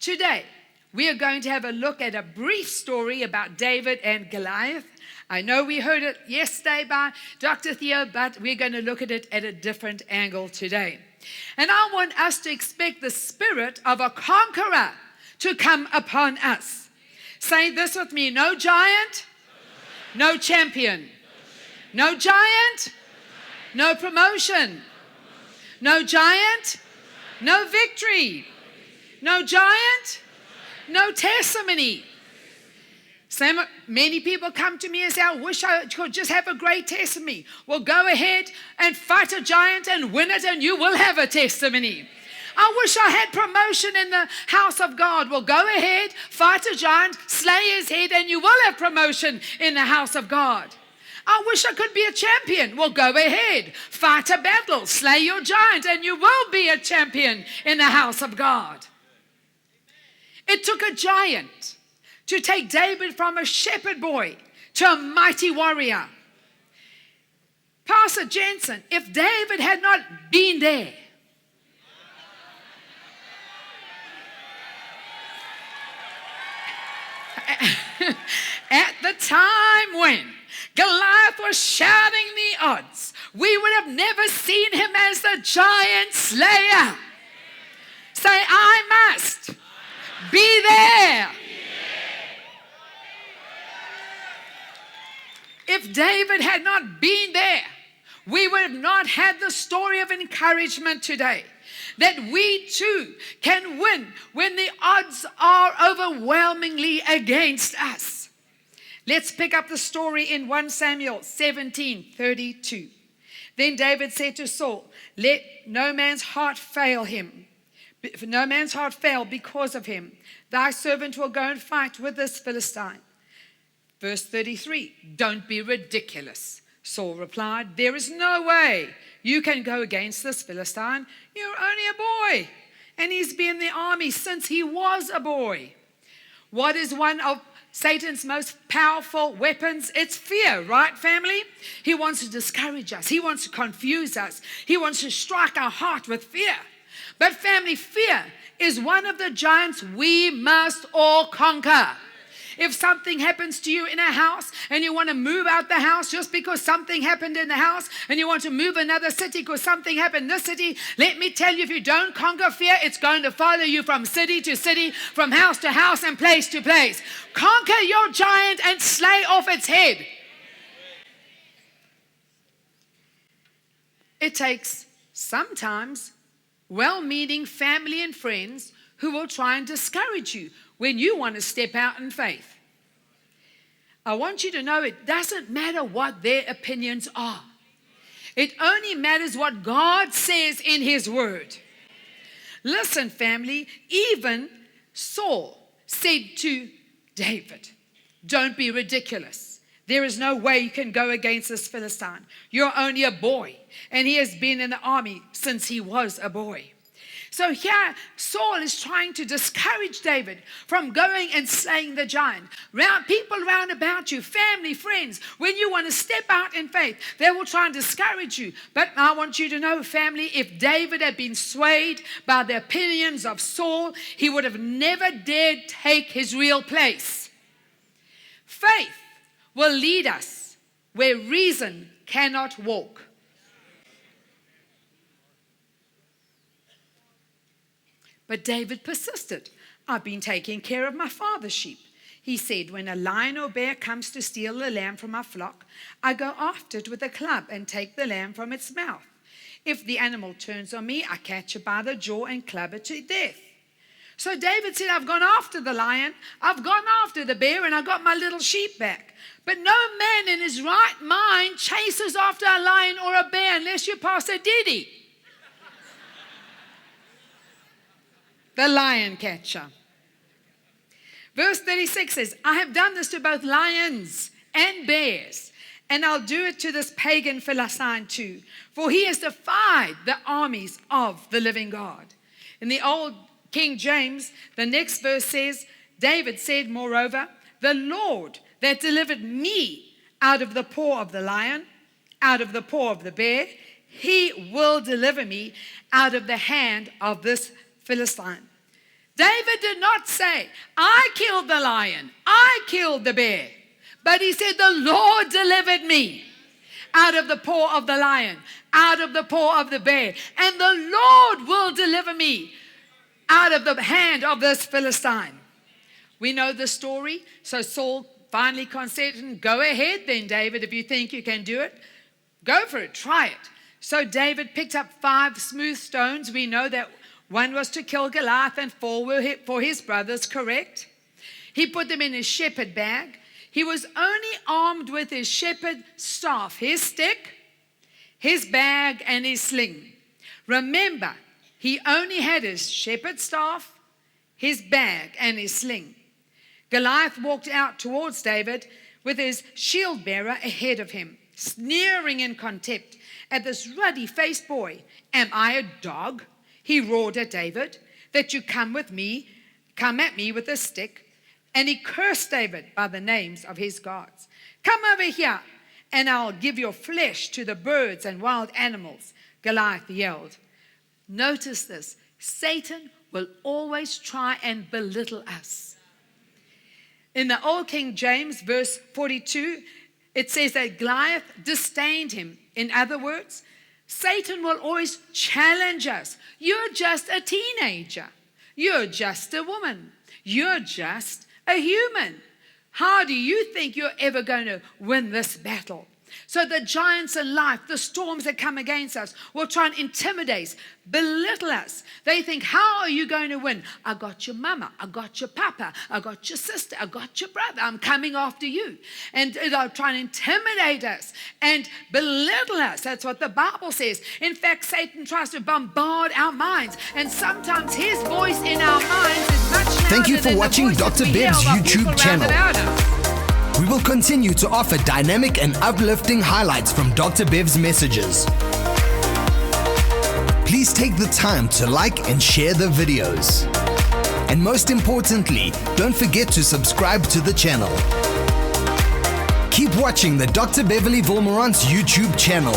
Today, we are going to have a look at a brief story about David and Goliath. I know we heard it yesterday by Dr. Theo, but we're going to look at it at a different angle today. And I want us to expect the spirit of a conqueror to come upon us. Say this with me: no giant, no champion. No giant, no promotion. No giant, no victory. No giant, no testimony. Many people come to me and say, I wish I could just have a great testimony. Well, go ahead and fight a giant and win it, and you will have a testimony. I wish I had promotion in the house of God. Well, go ahead, fight a giant, slay his head, and you will have promotion in the house of God. I wish I could be a champion. Well, go ahead, fight a battle, slay your giant, and you will be a champion in the house of God. It took a giant to take David from a shepherd boy to a mighty warrior. Pastor Jensen, if David had not been there, at the time when Goliath was shouting the odds, we would have never seen him as the giant slayer. Say, I must be there. If David had not been there, we would have not had the story of encouragement today, that we too can win when the odds are overwhelmingly against us. Let's pick up the story in 1 Samuel 17:32. Then David said to Saul, let no man's heart fail him. No man's heart fail because of him. Thy servant will go and fight with this Philistine. Verse 33, don't be ridiculous. Saul replied, there is no way you can go against this Philistine. You're only a boy, and he's been in the army since he was a boy. What is one of Satan's most powerful weapons? It's fear, right, family? He wants to discourage us. He wants to confuse us. He wants to strike our heart with fear. But family, fear is one of the giants we must all conquer. If something happens to you in a house and you want to move out the house just because something happened in the house, and you want to move another city because something happened in this city, let me tell you, if you don't conquer fear, it's going to follow you from city to city, from house to house, and place to place. Conquer your giant and slay off its head. It takes sometimes well-meaning family and friends who will try and discourage you when you want to step out in faith. I want you to know it doesn't matter what their opinions are. It only matters what God says in his word. Listen, family, even Saul said to David, don't be ridiculous. There is no way you can go against this Philistine. You're only a boy, and he has been in the army since he was a boy. So here, Saul is trying to discourage David from going and slaying the giant. People round about you, family, friends, when you want to step out in faith, they will try and discourage you. But I want you to know, family, if David had been swayed by the opinions of Saul, he would have never dared take his real place. Faith will lead us where reason cannot walk. But David persisted. I've been taking care of my father's sheep. He said, when a lion or bear comes to steal the lamb from my flock, I go after it with a club and take the lamb from its mouth. If the animal turns on me, I catch it by the jaw and club it to death. So David said, I've gone after the lion, I've gone after the bear, and I got my little sheep back. But no man in his right mind chases after a lion or a bear unless you're Pastor Diddy, the lion catcher. Verse 36 says, I have done this to both lions and bears, and I'll do it to this pagan Philistine too, for he has defied the armies of the living God. In the old King James, the next verse says, David said, moreover, the Lord that delivered me out of the paw of the lion, out of the paw of the bear, he will deliver me out of the hand of this Philistine. David did not say, I killed the lion, I killed the bear. But he said, the Lord delivered me out of the paw of the lion, out of the paw of the bear. And the Lord will deliver me out of the hand of this Philistine. We know the story. So Saul finally consented, go ahead then, David, if you think you can do it. Go for it, try it. So David picked up 5 smooth stones. We know that one was to kill Goliath and 4 were for his brothers, correct? He put them in his shepherd bag. He was only armed with his shepherd staff, his stick, his bag, and his sling. Remember, he only had his shepherd staff, his bag, and his sling. Goliath walked out towards David with his shield bearer ahead of him, sneering in contempt at this ruddy-faced boy. Am I a dog, he roared at David, that you come at me with a stick? And he cursed David by the names of his gods. Come over here, and I'll give your flesh to the birds and wild animals, Goliath yelled. Notice this. Satan will always try and belittle us. In the Old King James, verse 42, it says that Goliath disdained him. In other words, Satan will always challenge us. You're just a teenager. You're just a woman. You're just a human. How do you think you're ever going to win this battle? So the giants in life, the storms that come against us, will try and intimidate, belittle us. They think, how are you going to win? I got your mama, I got your papa, I got your sister, I got your brother. I'm coming after you. And they'll try and intimidate us and belittle us. That's what the Bible says. In fact, Satan tries to bombard our minds. And sometimes his voice in our minds is much louder. Thank you for watching Dr. Bev's YouTube channel. We will continue to offer dynamic and uplifting highlights from Dr. Bev's messages. Please take the time to like and share the videos. And most importantly, don't forget to subscribe to the channel. Keep watching the Dr. Beverley Wolmarans YouTube channel.